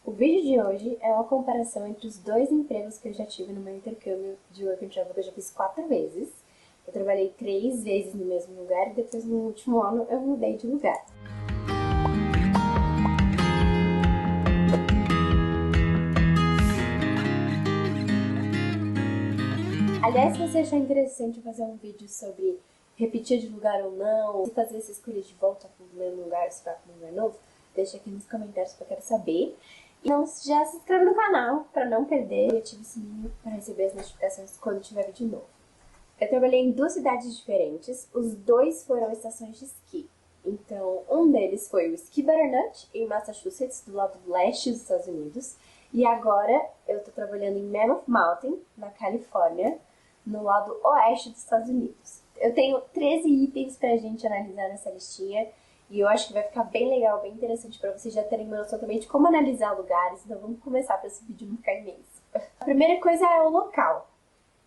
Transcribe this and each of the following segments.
O vídeo de hoje é uma comparação entre os dois empregos que eu já tive no meu intercâmbio de Work and Travel, que eu já fiz 4 vezes. Eu trabalhei 3 vezes no mesmo lugar e depois no último ano eu mudei de lugar. Aliás, se você achar interessante fazer um vídeo sobre repetir de lugar ou não, se fazer essa escolha de volta para o mesmo lugar, se vai para um lugar novo, deixa aqui nos comentários que eu quero saber. E não, já se inscreve no canal para não perder e ative o sininho para receber as notificações quando tiver vídeo novo. Eu trabalhei em 2 cidades diferentes, os dois foram estações de esqui. Então, um deles foi o Ski Butternut, em Massachusetts, do lado leste dos Estados Unidos. E agora eu estou trabalhando em Mammoth Mountain, na Califórnia, no lado oeste dos Estados Unidos. Eu tenho 13 itens pra gente analisar nessa listinha e eu acho que vai ficar bem legal, bem interessante pra vocês já terem uma noção também de como analisar lugares, então vamos começar pra esse vídeo não ficar imenso. A primeira coisa é o local.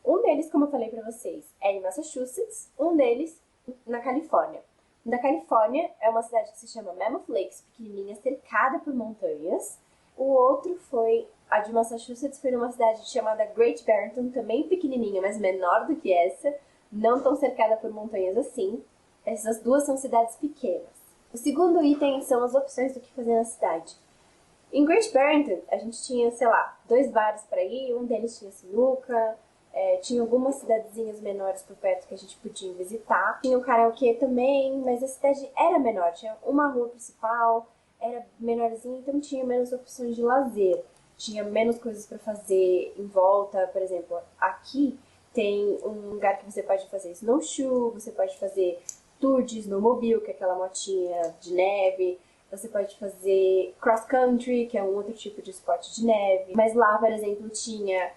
Um deles, como eu falei pra vocês, é em Massachusetts, um deles na Califórnia. Da Califórnia é uma cidade que se chama Mammoth Lakes, pequenininha, cercada por montanhas. O outro foi, a de Massachusetts, foi numa cidade chamada Great Barrington, também pequenininha, mas menor do que essa, não tão cercada por montanhas assim. Essas duas são cidades pequenas. O segundo item são as opções do que fazer na cidade. Em Great Barrington, a gente tinha, sei lá, 2 bares para ir, um deles tinha sinuca, tinha algumas cidadezinhas menores por perto que a gente podia visitar. Tinha o karaokê também, mas a cidade era menor, tinha uma rua principal, era menorzinha, então tinha menos opções de lazer. Tinha menos coisas para fazer em volta, por exemplo, aqui tem um lugar que você pode fazer snowshoe, você pode fazer tour de snowmobile, que é aquela motinha de neve, você pode fazer cross country, que é um outro tipo de esporte de neve. Mas lá, por exemplo, tinha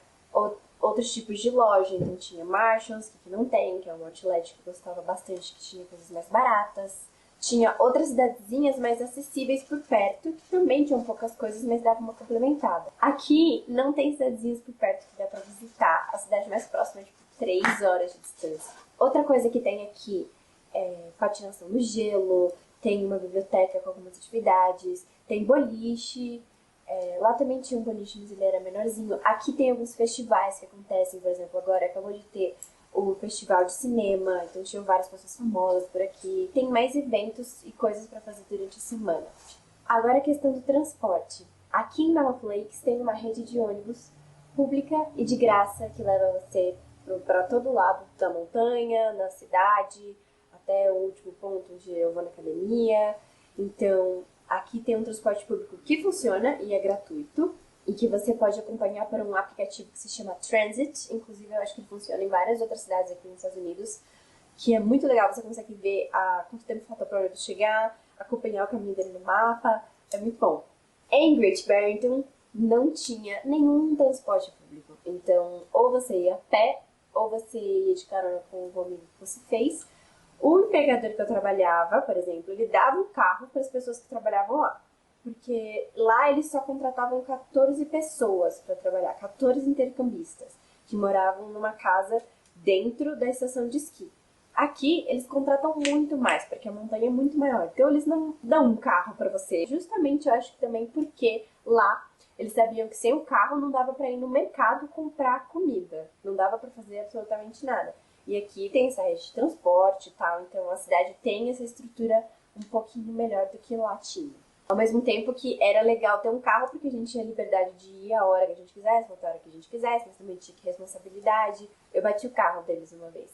outros tipos de loja, então tinha Marshalls, que aqui não tem, que é um outlet que eu gostava bastante, que tinha coisas mais baratas. Tinha outras cidadezinhas mais acessíveis por perto, que também tinham poucas coisas, mas dava uma complementada. Aqui não tem cidadezinhas por perto que dá pra visitar. A cidade mais próxima é tipo 3 horas de distância. Outra coisa que tem aqui é patinação no gelo, tem uma biblioteca com algumas atividades, tem boliche. Lá também tinha um boliche, mas ele era menorzinho. Aqui tem alguns festivais que acontecem, por exemplo, agora acabou de ter o festival de cinema, então tinham várias pessoas famosas por aqui. Tem mais eventos e coisas para fazer durante a semana. Agora a questão do transporte. Aqui em Mammoth Lakes tem uma rede de ônibus pública e de graça que leva você para todo lado da montanha, na cidade, até o último ponto onde eu vou na academia. Então, aqui tem um transporte público que funciona e é gratuito e que você pode acompanhar por um aplicativo que se chama Transit. Inclusive, eu acho que ele funciona em várias outras cidades aqui nos Estados Unidos, que é muito legal. Você consegue ver quanto tempo falta para o ônibus chegar, acompanhar o caminho dele no mapa. É muito bom. Em Great Barrington, não tinha nenhum transporte público. Então, ou você ia a pé, ou você ia de carona com o amigo que você fez. O empregador que eu trabalhava, por exemplo, ele dava um carro para as pessoas que trabalhavam lá. Porque lá eles só contratavam 14 pessoas para trabalhar, 14 intercambistas, que moravam numa casa dentro da estação de esqui. Aqui eles contratam muito mais, porque a montanha é muito maior. Então eles não dão um carro para você. Justamente eu acho que também porque lá eles sabiam que sem o carro não dava para ir no mercado comprar comida. Não dava para fazer absolutamente nada. E aqui tem essa rede de transporte e tal, então a cidade tem essa estrutura um pouquinho melhor do que lá tinha. Ao mesmo tempo que era legal ter um carro, porque a gente tinha liberdade de ir a hora que a gente quisesse, voltar a hora que a gente quisesse, mas também tinha responsabilidade. Eu bati o carro deles uma vez.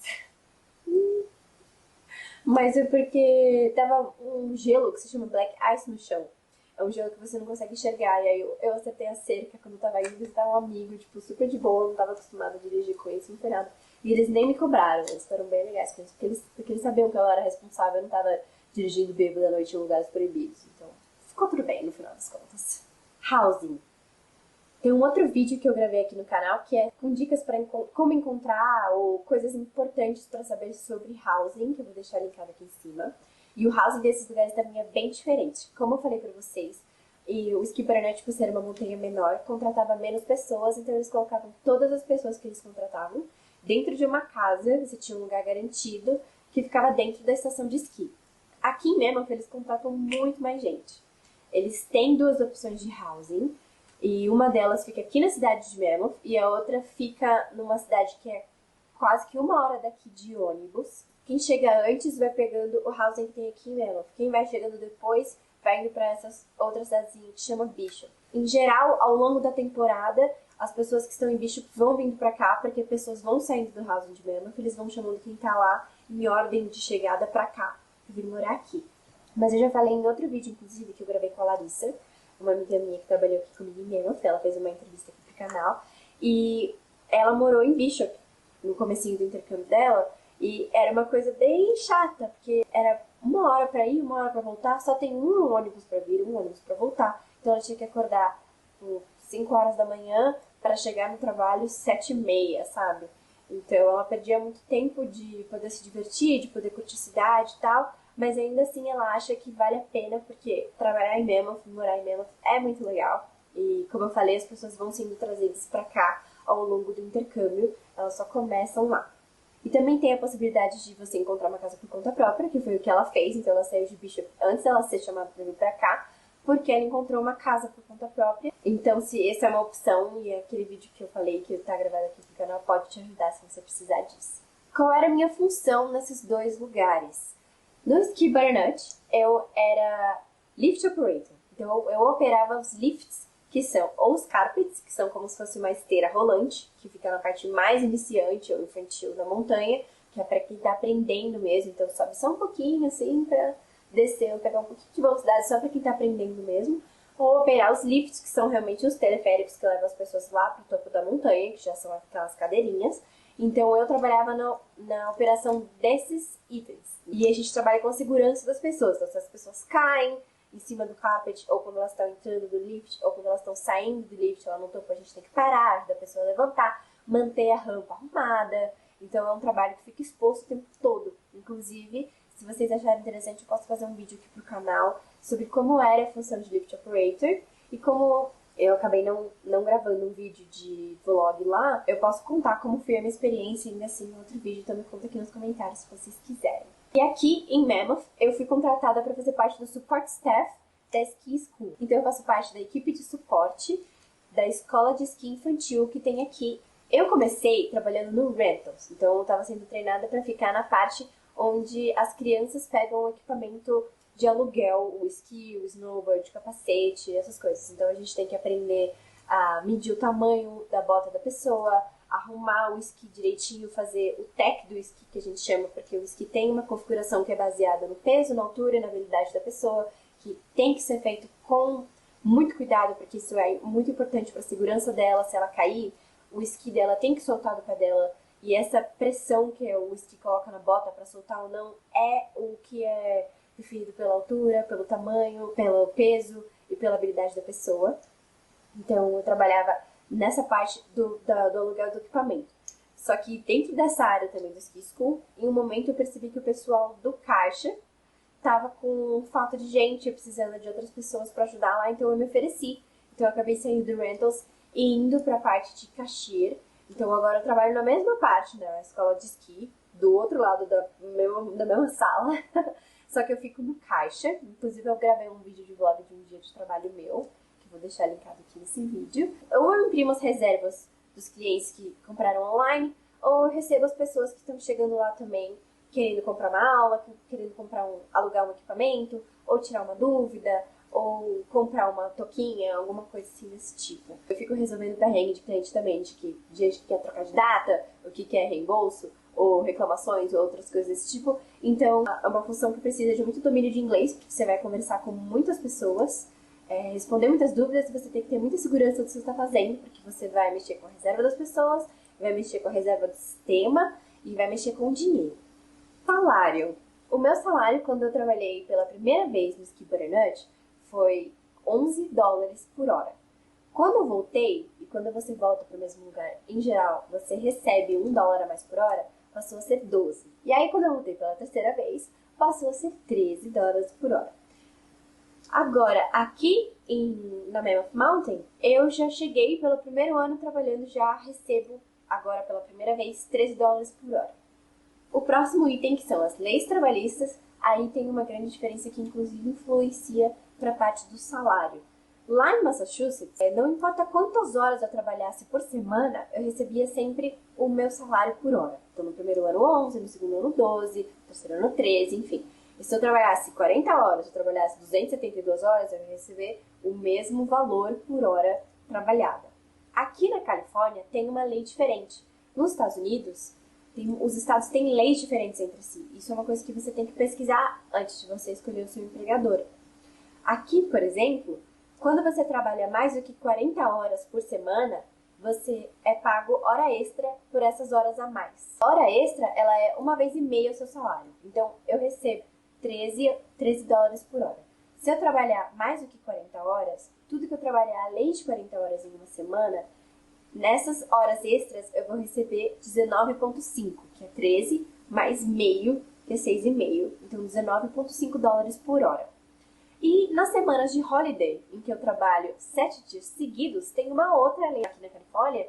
Mas é porque tava um gelo que se chama Black Ice no chão. É um gelo que você não consegue enxergar. E aí eu acertei a cerca quando eu tava indo visitar um amigo, tipo, super de boa, não tava acostumada a dirigir com isso, não foi nada. E eles nem me cobraram, eles foram bem legais, porque eles sabiam que eu era responsável, eu não tava dirigindo bêbado à noite em lugares proibidos. Então, ficou tudo bem no final das contas. Housing. Tem um outro vídeo que eu gravei aqui no canal que é com dicas para como encontrar ou coisas importantes para saber sobre housing, que eu vou deixar linkado aqui em cima. E o housing desses lugares também é bem diferente. Como eu falei para vocês, e o Ski Butternut, por ser uma montanha menor, contratava menos pessoas, então eles colocavam todas as pessoas que eles contratavam dentro de uma casa, você tinha um lugar garantido, que ficava dentro da estação de esqui. Aqui mesmo, eles contratam muito mais gente. Eles têm 2 opções de housing, E uma delas fica aqui na cidade de Mammoth e a outra fica numa cidade que é quase que 1 hora daqui de ônibus. Quem chega antes vai pegando o housing que tem aqui em Mammoth. Quem vai chegando depois vai indo para essas outras cidadezinhas que chama Bishop. Em geral, ao longo da temporada, as pessoas que estão em Bishop vão vindo pra cá, porque pessoas vão saindo do housing de Mammoth, eles vão chamando quem tá lá em ordem de chegada pra cá, pra vir morar aqui. Mas eu já falei em outro vídeo, inclusive, que eu gravei com a Larissa, uma amiga minha que trabalhou aqui comigo em Mammoth, ela fez uma entrevista aqui pro canal, e ela morou em Bishop, no comecinho do intercâmbio dela, e era uma coisa bem chata, porque era 1 hora pra ir, 1 hora pra voltar, só tem um ônibus pra vir, um ônibus pra voltar. Então ela tinha que acordar por 5 horas da manhã para chegar no trabalho 7h30, sabe? Então ela perdia muito tempo de poder se divertir, de poder curtir a cidade e tal, mas ainda assim ela acha que vale a pena, porque trabalhar em Mammoth, morar em Mammoth é muito legal. E como eu falei, as pessoas vão sendo trazidas pra cá ao longo do intercâmbio, elas só começam lá. E também tem a possibilidade de você encontrar uma casa por conta própria, que foi o que ela fez. Então ela saiu de Bishop antes dela ser chamada pra vir pra cá, porque ela encontrou uma casa por conta própria. Então se essa é uma opção, e aquele vídeo que eu falei que tá gravado aqui no canal pode te ajudar se você precisar disso. Qual era a minha função nesses dois lugares? No Ski Butternut, eu era lift operator. Então eu operava os lifts, que são ou os carpets, que são como se fosse uma esteira rolante, que fica na parte mais iniciante ou infantil da montanha, que é para quem tá aprendendo mesmo, então sobe só um pouquinho assim pra descer, pegar um pouquinho de velocidade só para quem tá aprendendo mesmo. Ou operar os lifts, que são realmente os teleféricos que levam as pessoas lá pro topo da montanha, que já são aquelas cadeirinhas. Então eu trabalhava na operação desses itens. E a gente trabalha com a segurança das pessoas. Então se as pessoas caem em cima do carpet, ou quando elas estão entrando do lift, ou quando elas estão saindo do lift, lá no topo, a gente tem que parar, ajudar a pessoa a levantar, manter a rampa arrumada. Então é um trabalho que fica exposto o tempo todo. Inclusive, se vocês acharem interessante, eu posso fazer um vídeo aqui pro canal sobre como era a função de lift operator e como eu acabei não gravando um vídeo de vlog lá, eu posso contar como foi a minha experiência ainda assim em outro vídeo, então me conta aqui nos comentários se vocês quiserem. E aqui em Mammoth, eu fui contratada para fazer parte do support staff da Ski School. Então eu faço parte da equipe de suporte da escola de esqui infantil que tem aqui. Eu comecei trabalhando no Rentals, então eu estava sendo treinada para ficar na parte onde as crianças pegam o equipamento de aluguel, o esqui, o snowboard, o capacete, essas coisas. Então a gente tem que aprender a medir o tamanho da bota da pessoa, arrumar o esqui direitinho, fazer o tech do esqui, que a gente chama, porque o esqui tem uma configuração que é baseada no peso, na altura e na habilidade da pessoa, que tem que ser feito com muito cuidado, porque isso é muito importante para a segurança dela. Se ela cair, o esqui dela tem que soltar do pé dela, e essa pressão que o esqui coloca na bota para soltar ou não é o que é definido pela altura, pelo tamanho, pelo peso e pela habilidade da pessoa. Então eu trabalhava nessa parte do aluguel do equipamento. Só que dentro dessa área também do Ski School, em um momento eu percebi que o pessoal do caixa estava com falta de gente, precisando de outras pessoas para ajudar lá, então eu me ofereci. Então eu acabei saindo do Rentals e indo para a parte de cashier. Então agora eu trabalho na mesma parte da escola de esqui, do outro lado da mesma sala, só que eu fico no caixa. Inclusive eu gravei um vídeo de vlog de um dia de trabalho meu, que vou deixar linkado aqui nesse vídeo. Ou eu imprimo as reservas dos clientes que compraram online, ou eu recebo as pessoas que estão chegando lá também, querendo comprar uma aula, querendo alugar um equipamento, ou tirar uma dúvida, ou comprar uma toquinha, alguma coisa assim desse tipo. Eu fico resolvendo perrengue de cliente também, de gente que quer trocar de data, o que quer reembolso, ou reclamações, ou outras coisas desse tipo. Então, é uma função que precisa de muito domínio de inglês, porque você vai conversar com muitas pessoas, responder muitas dúvidas, você tem que ter muita segurança do que você está fazendo, porque você vai mexer com a reserva das pessoas, vai mexer com a reserva do sistema e vai mexer com o dinheiro. Salário. O meu salário, quando eu trabalhei pela primeira vez no Ski Butternut, foi $11 por hora. Quando eu voltei, e quando você volta para o mesmo lugar, em geral, você recebe $1 a mais por hora, passou a ser 12. E aí, quando eu voltei pela terceira vez, passou a ser $13 por hora. Agora, aqui na Mammoth Mountain, eu já cheguei pelo primeiro ano trabalhando, já recebo agora pela primeira vez $13 por hora. O próximo item, que são as leis trabalhistas, aí tem uma grande diferença que inclusive influencia para a parte do salário. Lá em Massachusetts, não importa quantas horas eu trabalhasse por semana, eu recebia sempre o meu salário por hora. Então, no primeiro ano 11, no segundo ano 12, no terceiro ano 13, enfim. E se eu trabalhasse 40 horas, se eu trabalhasse 272 horas, eu ia receber o mesmo valor por hora trabalhada. Aqui na Califórnia tem uma lei diferente. Nos Estados Unidos, os estados têm leis diferentes entre si. Isso é uma coisa que você tem que pesquisar antes de você escolher o seu empregador. Aqui, por exemplo, quando você trabalha mais do que 40 horas por semana, você é pago hora extra por essas horas a mais. A hora extra, ela é 1,5 vezes o seu salário. Então, eu recebo 13 dólares por hora. Se eu trabalhar mais do que 40 horas, tudo que eu trabalhar além de 40 horas em uma semana, nessas horas extras eu vou receber 19,5, que é 13, mais meio, que é 6,5. Então, 19,5 dólares por hora. E nas semanas de holiday, em que eu trabalho 7 dias seguidos, tem uma outra lei aqui na Califórnia,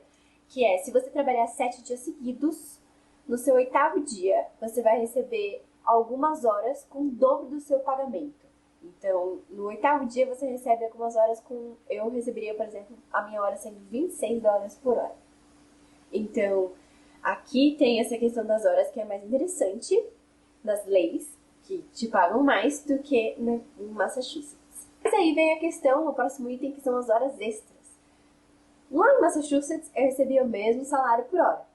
que é, se você trabalhar 7 dias seguidos, no seu 8º dia, você vai receber algumas horas com o dobro do seu pagamento. Então, no 8º dia, você recebe algumas horas com... Eu receberia, por exemplo, a minha hora sendo 26 dólares por hora. Então, aqui tem essa questão das horas que é mais interessante, das leis, que te pagam mais do que em Massachusetts. Mas aí vem a questão, o próximo item, que são as horas extras. Lá em Massachusetts, eu recebia o mesmo salário por hora,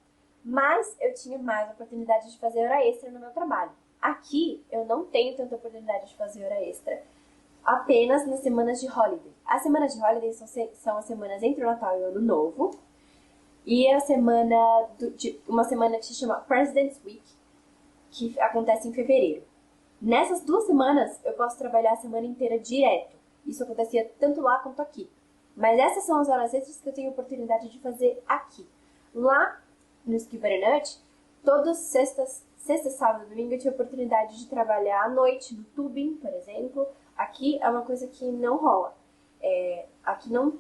mas eu tinha mais oportunidade de fazer hora extra no meu trabalho. Aqui, eu não tenho tanta oportunidade de fazer hora extra, apenas nas semanas de holiday. As semanas de holiday são as semanas entre o Natal e o Ano Novo, e a uma semana que se chama President's Week, que acontece em fevereiro. Nessas 2 semanas, eu posso trabalhar a semana inteira direto. Isso acontecia tanto lá quanto aqui. Mas essas são as horas extras que eu tenho oportunidade de fazer aqui. Lá no Ski Butternut, todas sexta, sábado e domingo eu tinha oportunidade de trabalhar à noite, no tubing, por exemplo. Aqui é uma coisa que não rola.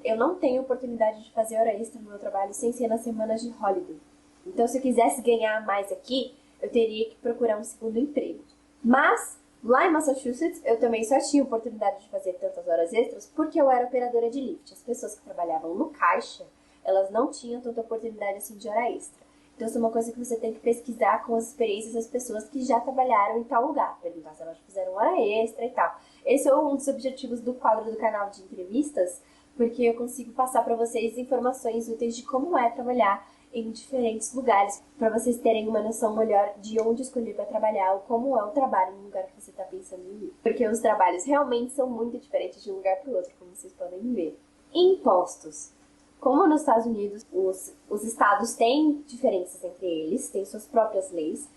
Eu não tenho oportunidade de fazer hora extra no meu trabalho sem ser nas semanas de holiday. Então, se eu quisesse ganhar mais aqui, eu teria que procurar um segundo emprego. Mas, lá em Massachusetts, eu também só tinha oportunidade de fazer tantas horas extras porque eu era operadora de lift. As pessoas que trabalhavam no caixa, elas não tinham tanta oportunidade assim de hora extra. Então, isso é uma coisa que você tem que pesquisar com as experiências das pessoas que já trabalharam em tal lugar. Perguntar se elas fizeram hora extra e tal. Esse é um dos objetivos do quadro do canal de entrevistas, porque eu consigo passar para vocês informações úteis de como é trabalhar em diferentes lugares, para vocês terem uma noção melhor de onde escolher para trabalhar ou como é o trabalho no lugar que você está pensando em ir. Porque os trabalhos realmente são muito diferentes de um lugar para o outro, como vocês podem ver. Impostos. Como nos Estados Unidos, os estados têm diferenças entre eles, têm suas próprias leis,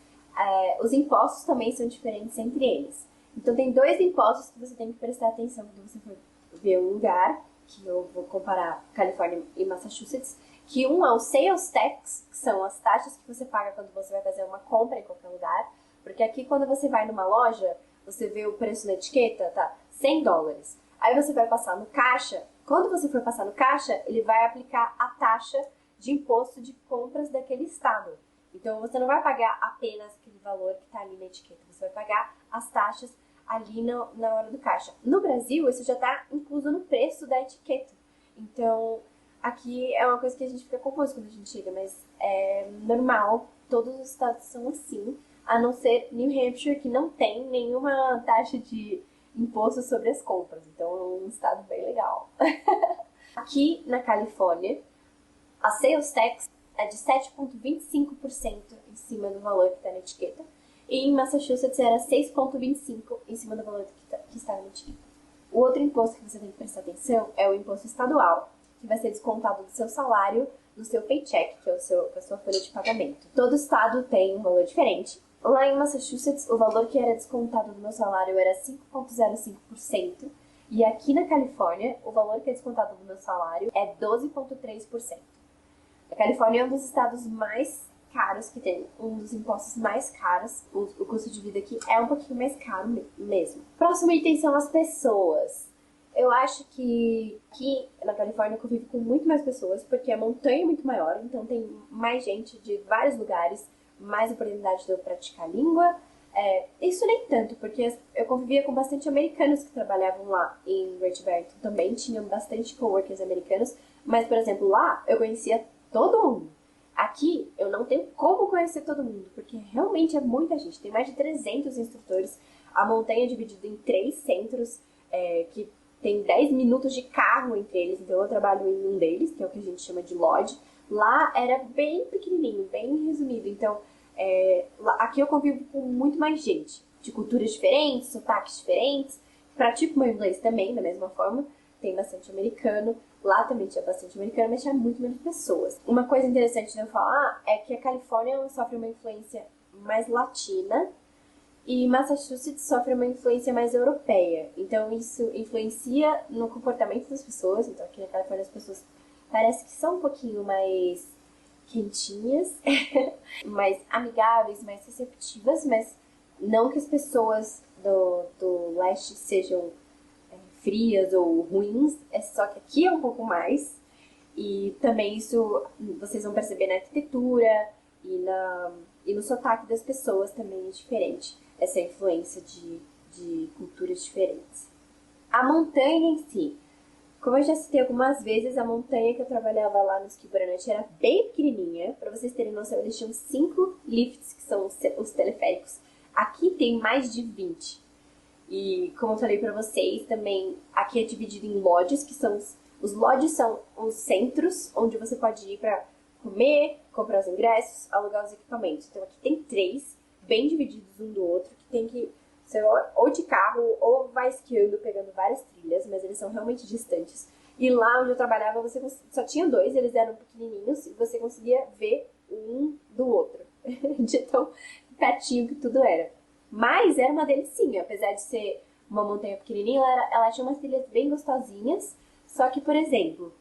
os impostos também são diferentes entre eles. Então, tem 2 impostos que você tem que prestar atenção quando você for ver um lugar, que eu vou comparar Califórnia e Massachusetts, que um é o sales tax, que são as taxas que você paga quando você vai fazer uma compra em qualquer lugar, porque aqui quando você vai numa loja, você vê o preço na etiqueta, tá? 100 dólares. Aí você vai passar no caixa, quando você for passar no caixa, ele vai aplicar a taxa de imposto de compras daquele estado. Então você não vai pagar apenas aquele valor que está ali na etiqueta, você vai pagar as taxas ali na hora do caixa. No Brasil, isso já está incluso no preço da etiqueta. Então, aqui é uma coisa que a gente fica confuso quando a gente chega, mas é normal, todos os estados são assim, a não ser New Hampshire, que não tem nenhuma taxa de imposto sobre as compras. Então, é um estado bem legal. Aqui na Califórnia, a sales tax é de 7,25% em cima do valor que está na etiqueta. E em Massachusetts era 6,25% em cima do valor que está na etiqueta. O outro imposto que você tem que prestar atenção é o imposto estadual, que vai ser descontado do seu salário, do seu paycheck, que é a sua folha de pagamento. Todo estado tem um valor diferente. Lá em Massachusetts, o valor que era descontado do meu salário era 5,05%. E aqui na Califórnia, o valor que é descontado do meu salário é 12,3%. A Califórnia é um dos estados mais caros que tem, um dos impostos mais caros. O custo de vida aqui é um pouquinho mais caro mesmo. Próximo item são as pessoas. Eu acho que aqui na Califórnia eu convivo com muito mais pessoas, porque a montanha é muito maior, então tem mais gente de vários lugares, mais oportunidade de eu praticar a língua, Isso nem tanto, porque eu convivia com bastante americanos que trabalhavam lá em Great Barrington também, tinham bastante coworkers americanos, mas, por exemplo, lá eu conhecia todo mundo. Aqui eu não tenho como conhecer todo mundo, porque realmente é muita gente, tem mais de 300 instrutores, a montanha é dividida em 3 centros, que tem 10 minutos de carro entre eles, então eu trabalho em um deles, que é o que a gente chama de lodge. Lá era bem pequenininho, bem resumido, então aqui eu convivo com muito mais gente, de culturas diferentes, sotaques diferentes. Pratico meu inglês também, da mesma forma. Tem bastante americano. Lá também tinha bastante americano, mas tinha muito menos pessoas. Uma coisa interessante de eu falar é que a Califórnia sofre uma influência mais latina e Massachusetts sofre uma influência mais europeia. Então isso influencia no comportamento das pessoas. Então aqui na Califórnia as pessoas parece que são um pouquinho mais quentinhas, mais amigáveis, mais receptivas, mas não que as pessoas do leste sejam frias ou ruins, é só que aqui é um pouco mais. E também isso vocês vão perceber na arquitetura e no sotaque das pessoas também é diferente, essa influência de culturas diferentes. A montanha em si. Como eu já citei algumas vezes, a montanha que eu trabalhava lá no Ski Buranut era bem pequenininha. Para vocês terem noção, eles tinham 5 lifts, que são os teleféricos. Aqui tem mais de 20. E como eu falei para vocês, também aqui é dividido em lodges, que são os lodges são os centros onde você pode ir para comer, comprar os ingressos, alugar os equipamentos. Então aqui tem 3, bem divididos um do outro, que tem que ser ou de carro ou vai esquiando, pegando várias trilhas, mas eles são realmente distantes. E lá onde eu trabalhava, você só tinha 2, eles eram pequenininhos e você conseguia ver um do outro, de tão pertinho que tudo era. Mas era uma delicinha, apesar de ser uma montanha pequenininha, ela tinha umas trilhas bem gostosinhas. Só que, por exemplo,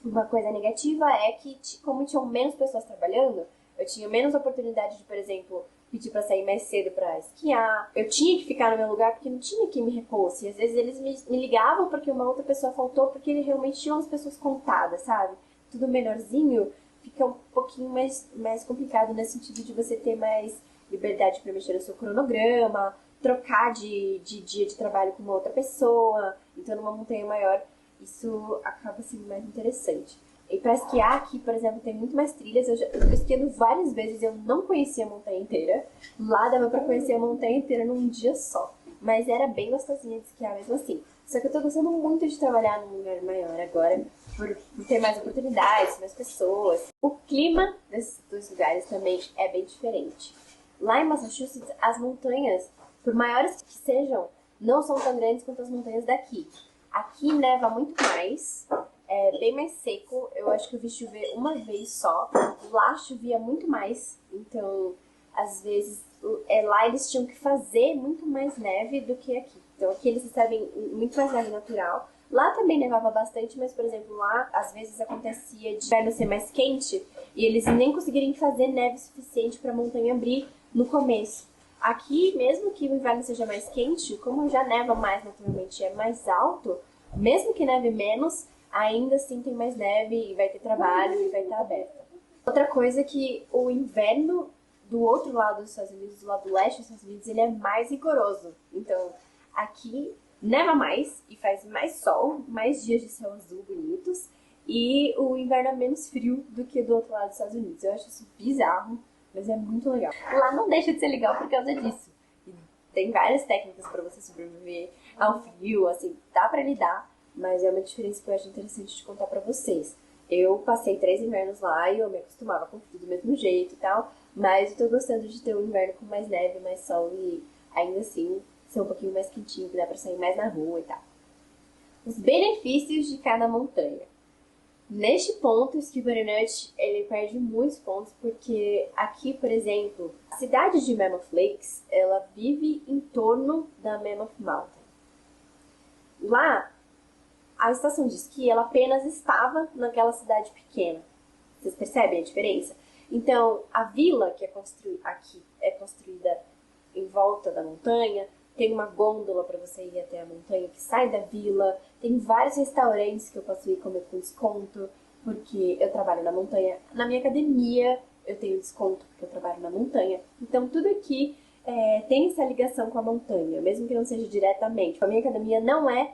uma coisa negativa é que, como tinham menos pessoas trabalhando, eu tinha menos oportunidade de, por exemplo, pedir pra sair mais cedo pra esquiar. Eu tinha que ficar no meu lugar porque não tinha quem me repousse. E às vezes eles me ligavam porque uma outra pessoa faltou, porque eles realmente tinham as pessoas contadas, sabe? Tudo menorzinho, fica um pouquinho mais complicado nesse sentido de você ter mais liberdade para mexer no seu cronograma, trocar de dia de trabalho com uma outra pessoa. Então, numa montanha maior, isso acaba sendo mais interessante. E para esquiar aqui, por exemplo, tem muito mais trilhas. Eu esquiando várias vezes, eu não conhecia a montanha inteira. Lá dava para conhecer a montanha inteira num dia só. Mas era bem gostosinha de esquiar mesmo assim. Só que eu tô gostando muito de trabalhar num lugar maior agora, por ter mais oportunidades, mais pessoas. O clima desses dois lugares também é bem diferente. Lá em Massachusetts, as montanhas, por maiores que sejam, não são tão grandes quanto as montanhas daqui. Aqui neva muito mais, é bem mais seco. Eu acho que eu vi chover uma vez só. Lá chovia muito mais, então às vezes lá eles tinham que fazer muito mais neve do que aqui. Então aqui eles recebem muito mais neve natural. Lá também nevava bastante, mas por exemplo, lá às vezes acontecia de inverno ser mais quente e eles nem conseguirem fazer neve suficiente para a montanha abrir no começo. Aqui, mesmo que o inverno seja mais quente, como já neva mais naturalmente, é mais alto, mesmo que neve menos, ainda assim tem mais neve e vai ter trabalho e vai estar aberta. Outra coisa é que o inverno do outro lado dos Estados Unidos, do lado leste dos Estados Unidos, ele é mais rigoroso. Então, aqui neva mais e faz mais sol, mais dias de céu azul bonitos, e o inverno é menos frio do que do outro lado dos Estados Unidos. Eu acho isso bizarro, mas é muito legal. Lá não deixa de ser legal por causa disso. E tem várias técnicas para você sobreviver ao frio, assim, dá para lidar, mas é uma diferença que eu acho interessante de contar para vocês. Eu passei 3 invernos lá e eu me acostumava com tudo do mesmo jeito e tal, mas eu tô gostando de ter um inverno com mais neve, mais sol e ainda assim ser um pouquinho mais quentinho, que dá pra sair mais na rua e tal. Os benefícios de cada montanha. Neste ponto, o Ski Buranut, ele perde muitos pontos, porque aqui, por exemplo, a cidade de Mammoth Lakes, ela vive em torno da Mammoth Mountain. Lá, a estação de esqui, ela apenas estava naquela cidade pequena. Vocês percebem a diferença? Então, a vila que aqui é construída em volta da montanha, tem uma gôndola para você ir até a montanha que sai da vila, tem vários restaurantes que eu posso ir comer com desconto, porque eu trabalho na montanha. Na minha academia eu tenho desconto porque eu trabalho na montanha. Então tudo aqui tem essa ligação com a montanha, mesmo que não seja diretamente. A minha academia não é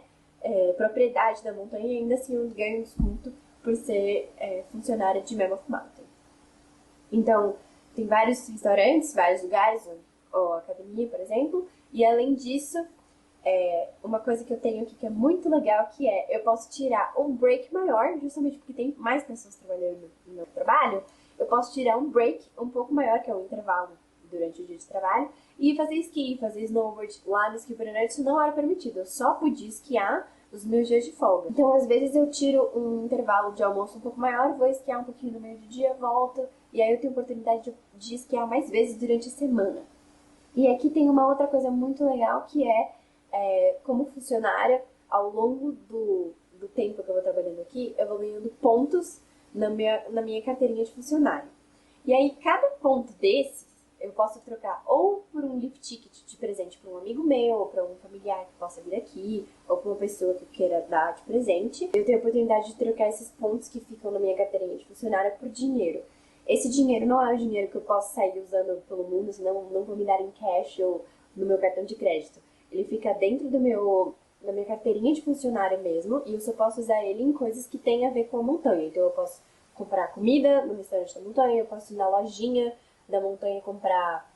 propriedade da montanha e ainda assim eu ganho um desconto por ser funcionária de Mammoth Mountain. Então, tem vários restaurantes, vários lugares, ou academia, por exemplo, e além disso, uma coisa que eu tenho aqui que é muito legal, que eu posso tirar um break maior, justamente porque tem mais pessoas trabalhando no meu trabalho, eu posso tirar um break um pouco maior, que é um intervalo durante o dia de trabalho, e fazer esqui, fazer snowboard. Lá no Ski Paranã isso não era permitido, eu só podia esquiar os meus dias de folga. Então, às vezes, eu tiro um intervalo de almoço um pouco maior, vou esquiar um pouquinho no meio do dia, volto, e aí eu tenho oportunidade de esquiar mais vezes durante a semana. E aqui tem uma outra coisa muito legal, que como funcionária, ao longo do tempo que eu vou trabalhando aqui, eu vou ganhando pontos na minha carteirinha de funcionário. E aí, cada ponto desses, eu posso trocar ou por um lift ticket de presente para um amigo meu, ou para um familiar que possa vir aqui, ou para uma pessoa que queira dar de presente. Eu tenho a oportunidade de trocar esses pontos que ficam na minha carteirinha de funcionário por dinheiro. Esse dinheiro não é o dinheiro que eu posso sair usando pelo mundo, senão não vou me dar em cash ou no meu cartão de crédito. Ele fica dentro da minha carteirinha de funcionário mesmo, e eu só posso usar ele em coisas que têm a ver com a montanha. Então eu posso comprar comida no restaurante da montanha, eu posso ir na lojinha da montanha comprar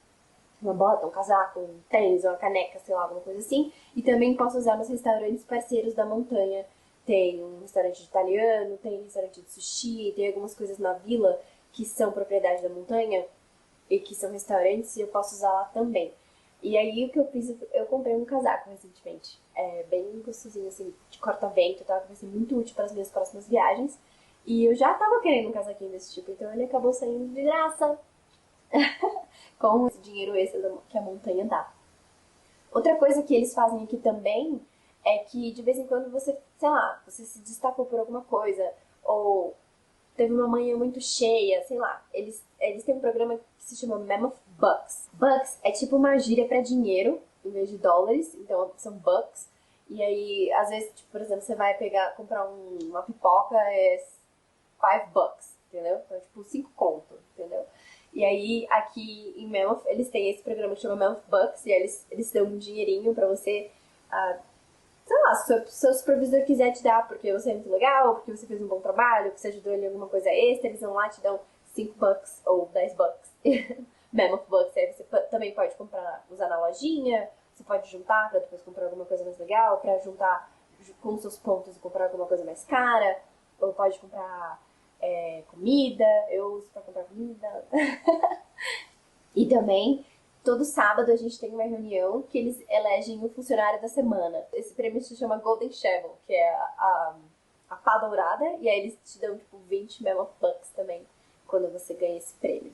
uma bota, um casaco, um tênis, uma caneca, sei lá, alguma coisa assim. E também posso usar nos restaurantes parceiros da montanha. Tem um restaurante italiano, tem um restaurante de sushi, tem algumas coisas na vila que são propriedade da montanha e que são restaurantes, e eu posso usar lá também. E aí o que eu fiz, eu comprei um casaco recentemente. É bem gostosinho, assim, de corta-vento, tá? Que vai ser muito útil para as minhas próximas viagens. E eu já tava querendo um casaquinho desse tipo, então ele acabou saindo de graça com esse dinheiro extra que a montanha dá. Outra coisa que eles fazem aqui também é que de vez em quando você, sei lá, você se destacou por alguma coisa, ou teve uma manhã muito cheia, sei lá. Eles têm um programa que se chama Mammoth Bucks. Bucks é tipo uma gíria pra dinheiro, em vez de dólares, então são bucks. E aí, às vezes, tipo, por exemplo, você vai comprar uma pipoca, é $5, entendeu? Então, tipo, 5 conto, entendeu? E aí, aqui em Mammoth, eles têm esse programa que chama Mammoth Bucks, e aí eles dão um dinheirinho pra você, sei lá, se o seu supervisor quiser te dar porque você é muito legal, porque você fez um bom trabalho, porque você ajudou ele em alguma coisa extra, eles vão lá e te dão $5 ou $10. Mammoth Bucks, aí você também pode usar na lojinha, você pode juntar pra depois comprar alguma coisa mais legal, pra juntar com seus pontos e comprar alguma coisa mais cara, ou pode comprar comida, eu uso pra comprar comida. E também, todo sábado a gente tem uma reunião que eles elegem o funcionário da semana. Esse prêmio se chama Golden Shovel, que é a pá dourada, e aí eles te dão tipo 20 Mammoth Bucks também, quando você ganha esse prêmio.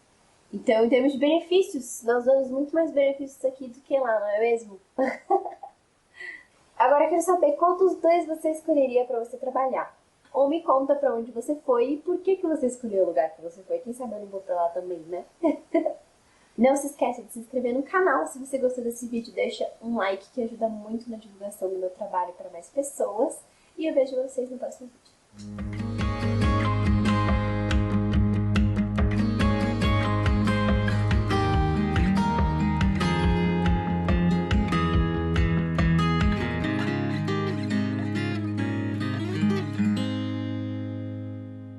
Então, em termos de benefícios, nós damos muito mais benefícios aqui do que lá, não é mesmo? Agora eu quero saber qual dos dois você escolheria para você trabalhar. Ou me conta pra onde você foi e por que você escolheu o lugar que você foi. Quem sabe eu não vou pra lá também, né? Não se esqueça de se inscrever no canal. Se você gostou desse vídeo, deixa um like que ajuda muito na divulgação do meu trabalho para mais pessoas. E eu vejo vocês no próximo vídeo.